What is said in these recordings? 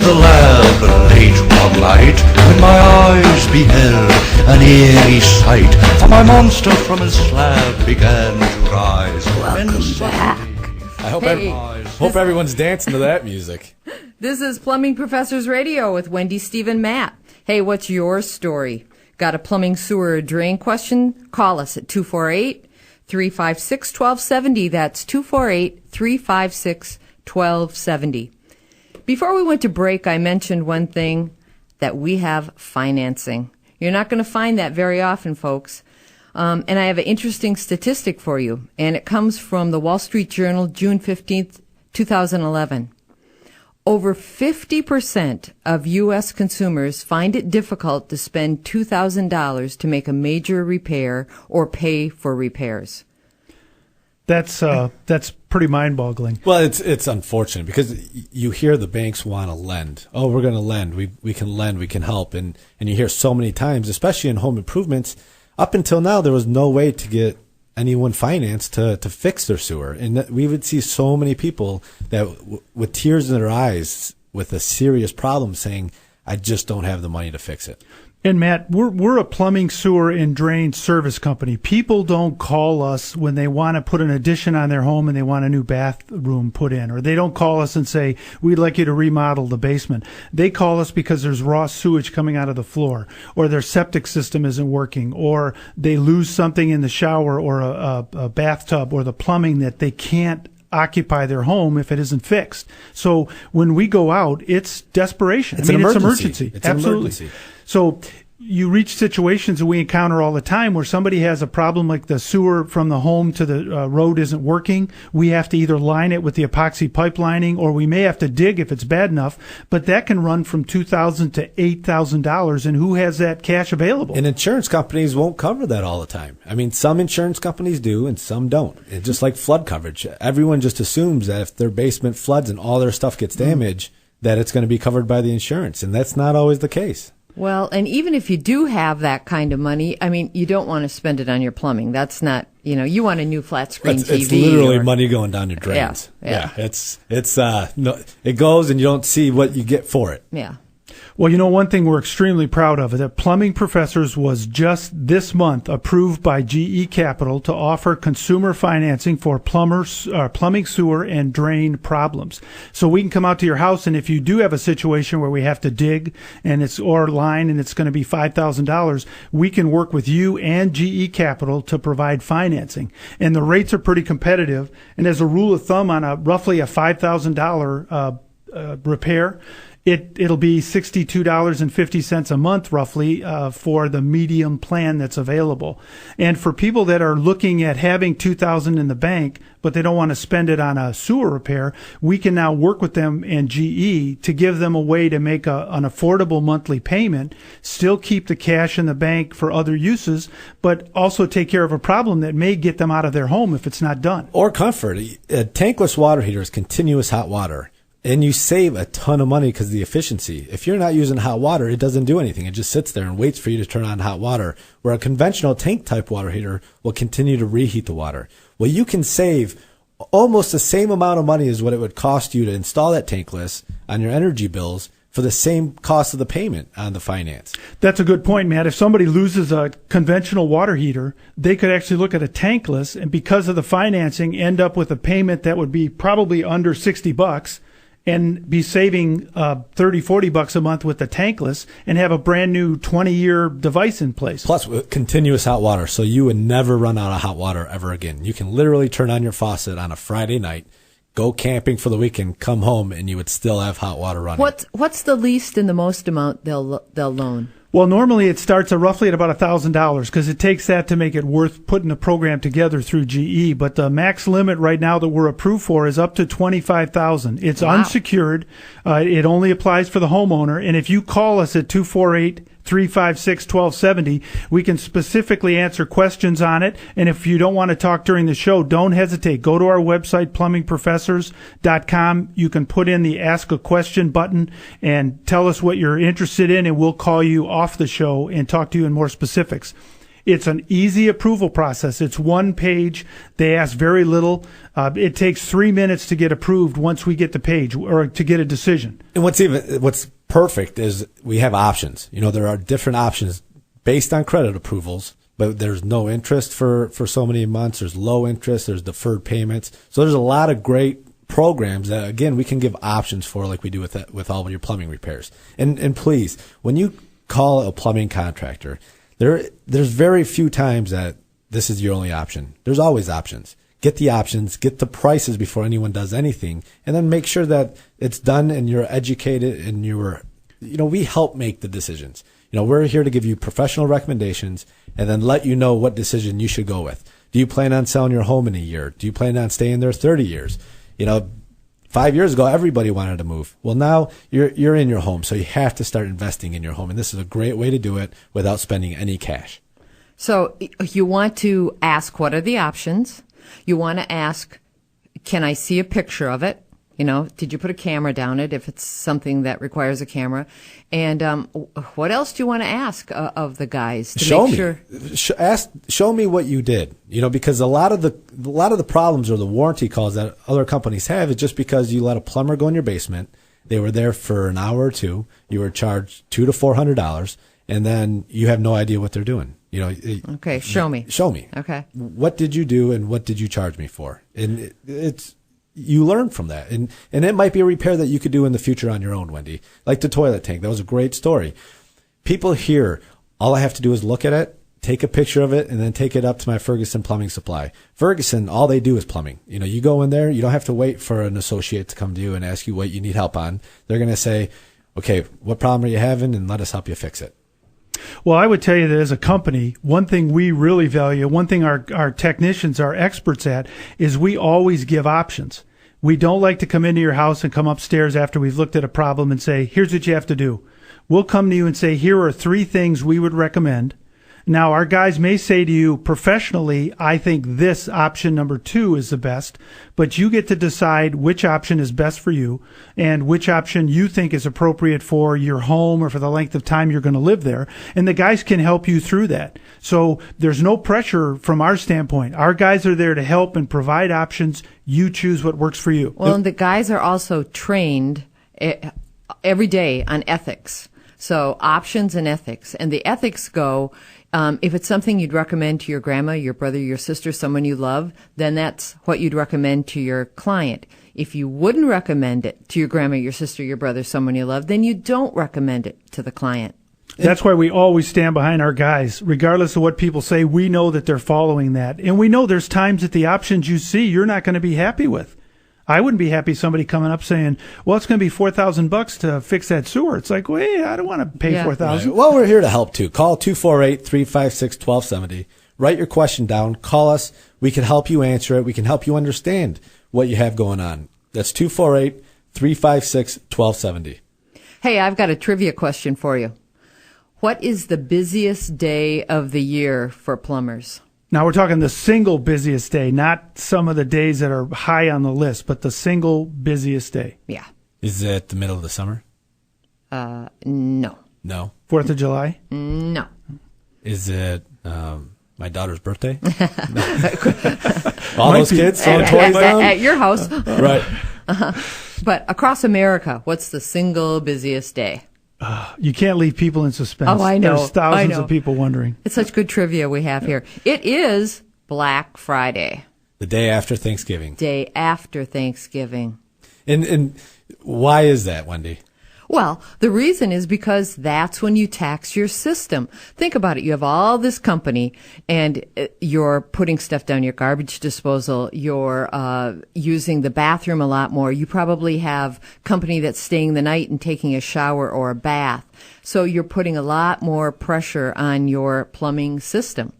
The lab late one night, when my eyes beheld an eerie sight, for my monster from his slab began to rise. Welcome back. I hope everyone's dancing to that music. This is Plumbing Professors Radio with Wendy, Steve, and Matt. Hey, what's your story? Got a plumbing, sewer, or drain question? Call us at 248-356-1270. That's 248-356-1270. Before we went to break, I mentioned one thing, that we have financing. You're not going to find that very often, folks. And I have an interesting statistic for you, and it comes from the Wall Street Journal, June 15th, 2011. Over 50% of U.S. consumers find it difficult to spend $2,000 to make a major repair or pay for repairs. That's pretty mind-boggling. Well, it's unfortunate because you hear the banks want to lend. Oh, we're going to lend. We can lend. We can help. And you hear so many times, especially in home improvements, up until now, there was no way to get anyone financed to fix their sewer. And we would see so many people that with tears in their eyes with a serious problem saying, I just don't have the money to fix it. And Matt, we're a plumbing, sewer, and drain service company. People don't call us when they want to put an addition on their home and they want a new bathroom put in, or they don't call us and say, we'd like you to remodel the basement. They call us because there's raw sewage coming out of the floor, or their septic system isn't working, or they lose something in the shower or a bathtub or the plumbing that they can't occupy their home if it isn't fixed. So when we go out, it's desperation. It's an emergency. It's absolutely. An emergency. So you reach situations that we encounter all the time where somebody has a problem like the sewer from the home to the road isn't working. We have to either line it with the epoxy pipe lining, or we may have to dig if it's bad enough. But that can run from $2,000 to $8,000, and who has that cash available? And insurance companies won't cover that all the time. I mean, some insurance companies do and some don't. It's just like flood coverage. Everyone just assumes that if their basement floods and all their stuff gets damaged, that it's going to be covered by the insurance, and that's not always the case. Well, and even if you do have that kind of money, I mean, you don't want to spend it on your plumbing. That's not, you want a new flat screen TV. It's literally money going down your drains. Yeah. It goes and you don't see what you get for it. Yeah. Well, one thing we're extremely proud of is that Plumbing Professors was just this month approved by GE Capital to offer consumer financing for plumbing, sewer, and drain problems. So we can come out to your house, and if you do have a situation where we have to dig or line and it's going to be $5,000, we can work with you and GE Capital to provide financing. And the rates are pretty competitive. And as a rule of thumb, on roughly a $5,000 repair, it'll be $62.50 a month roughly for the medium plan that's available. And for people that are looking at having $2,000 in the bank, but they don't want to spend it on a sewer repair, we can now work with them and GE to give them a way to make an affordable monthly payment, still keep the cash in the bank for other uses, but also take care of a problem that may get them out of their home if it's not done. Or comfort. A tankless water heater is continuous hot water. And you save a ton of money because of the efficiency. If you're not using hot water, it doesn't do anything. It just sits there and waits for you to turn on hot water, where a conventional tank-type water heater will continue to reheat the water. Well, you can save almost the same amount of money as what it would cost you to install that tankless on your energy bills for the same cost of the payment on the finance. That's a good point, Matt. If somebody loses a conventional water heater, they could actually look at a tankless, and because of the financing, end up with a payment that would be probably under $60 and be saving $30-40 a month with the tankless and have a brand new 20-year device in place. Plus, with continuous hot water, so you would never run out of hot water ever again. You can literally turn on your faucet on a Friday night, go camping for the weekend, come home, and you would still have hot water running. What's the least and the most amount they'll loan? Well, normally it starts roughly at about $1,000 because it takes that to make it worth putting a program together through GE. But the max limit right now that we're approved for is up to $25,000. It's unsecured. It only applies for the homeowner. And if you call us at 248-356-1270, we can specifically answer questions on it. And if you don't want to talk during the show, don't hesitate. Go to our website, plumbingprofessors.com. You can put in the Ask a Question button and tell us what you're interested in, and we'll call you off the show and talk to you in more specifics. It's an easy approval process. It's one page. They ask very little. It takes 3 minutes to get approved once we get the page or to get a decision. And what's perfect is we have options. There are different options based on credit approvals, but there's no interest for so many months. There's low interest. There's deferred payments. So there's a lot of great programs that, again, we can give options for, like we do with all of your plumbing repairs. And please, when you call a plumbing contractor, there's very few times that this is your only option. There's always options. Get the options, get the prices before anyone does anything, and then make sure that it's done and you're educated and we help make the decisions. We're here to give you professional recommendations and then let you know what decision you should go with. Do you plan on selling your home in a year? Do you plan on staying there 30 years? 5 years ago, everybody wanted to move. Well, now you're in your home, so you have to start investing in your home. And this is a great way to do it without spending any cash. So you want to ask, what are the options? You want to ask, can I see a picture of it? Did you put a camera down it if it's something that requires a camera? And what else do you want to ask of the guys to show make me. sure? Show me what you did. Because a lot of the problems or the warranty calls that other companies have is just because you let a plumber go in your basement. They were there for an hour or two. You were charged $200 to $400, and then you have no idea what they're doing. Okay, show me. Show me. Okay. What did you do and what did you charge me for? And you learn from that. And it might be a repair that you could do in the future on your own, Wendy. Like the toilet tank. That was a great story. People here, all I have to do is look at it, take a picture of it, and then take it up to my Ferguson Plumbing Supply. Ferguson, all they do is plumbing. You go in there, you don't have to wait for an associate to come to you and ask you what you need help on. They're going to say, okay, what problem are you having? And let us help you fix it. Well, I would tell you that as a company, one thing we really value, one thing our technicians are experts at, is we always give options. We don't like to come into your house and come upstairs after we've looked at a problem and say, here's what you have to do. We'll come to you and say, here are 3 things we would recommend. Now, our guys may say to you, professionally, I think this option number 2 is the best, but you get to decide which option is best for you and which option you think is appropriate for your home or for the length of time you're going to live there. And the guys can help you through that. So there's no pressure from our standpoint. Our guys are there to help and provide options. You choose what works for you. Well, and the guys are also trained every day on ethics. So options and ethics. And the ethics go, if it's something you'd recommend to your grandma, your brother, your sister, someone you love, then that's what you'd recommend to your client. If you wouldn't recommend it to your grandma, your sister, your brother, someone you love, then you don't recommend it to the client. That's why we always stand behind our guys. Regardless of what people say, we know that they're following that. And we know there's times that the options you see you're not going to be happy with. I wouldn't be happy somebody coming up saying, well, it's going to be $4,000 to fix that sewer. It's like, wait, I don't want to pay $4,000. Right. Well, we're here to help too. Call 248-356-1270. Write your question down. Call us. We can help you answer it. We can help you understand what you have going on. That's 248-356-1270. Hey, I've got a trivia question for you. What is the busiest day of the year for plumbers? Now, we're talking the single busiest day, not some of the days that are high on the list, but the single busiest day. Yeah. Is it the middle of the summer? No. No. 4th of July? No. Is it my daughter's birthday? All those kids throwing toys down? At your house. Right. But across America, what's the single busiest day? You can't leave people in suspense. Oh, I know. There's thousands of people wondering. It's such good trivia we have here. It is Black Friday. The day after Thanksgiving. Day after Thanksgiving. And why is that, Wendy? Well, the reason is because that's when you tax your system. Think about it. You have all this company and you're putting stuff down your garbage disposal. You're using the bathroom a lot more. You probably have company that's staying the night and taking a shower or a bath. So you're putting a lot more pressure on your plumbing system.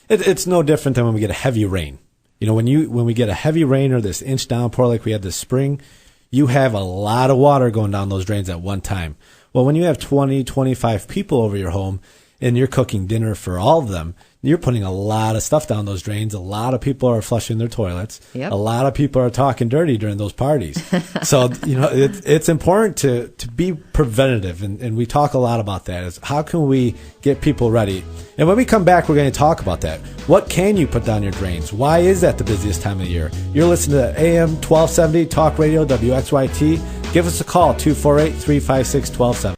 It's no different than when we get a heavy rain. When we get a heavy rain or this inch downpour like we had this spring, you have a lot of water going down those drains at one time. Well, when you have 20, 25 people over your home and you're cooking dinner for all of them, you're putting a lot of stuff down those drains. A lot of people are flushing their toilets. Yep. A lot of people are talking dirty during those parties. So, it's important to be preventative. And we talk a lot about that, is how can we get people ready? And when we come back, we're going to talk about that. What can you put down your drains? Why is that the busiest time of the year? You're listening to AM 1270 Talk Radio, WXYT. Give us a call, 248-356-1270.